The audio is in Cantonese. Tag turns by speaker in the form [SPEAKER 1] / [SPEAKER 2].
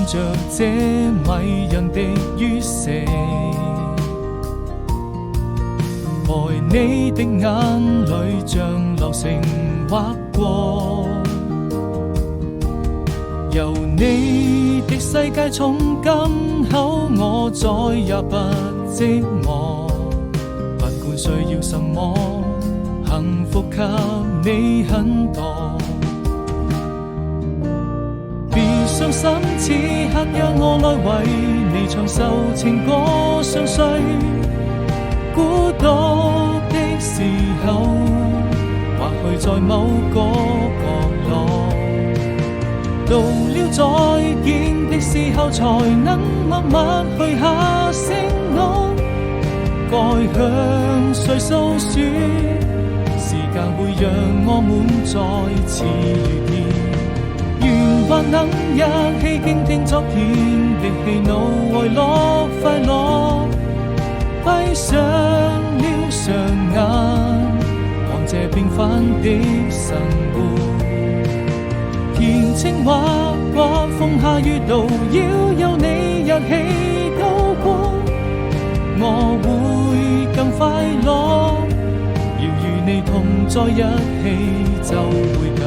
[SPEAKER 1] 看着這迷人的於蛇，愛你的眼淚像流星劃過，由你的世界從今後我再也不寂寞，不管需要什麼，幸福給你很多。別傷心，此刻讓我來為你唱首情歌，相隨孤獨的時候，或許在某個角落，到了再見的時候，才能默默許下承諾，該向誰訴說？時間會讓我們再次遇見，願還能一起傾聽昨天的喜怒哀樂快樂，閉上了雙眼，看這平凡的生活。填情畫過風下雨路，要有你一起渡過，我會更快樂。要與你同在一起，就會更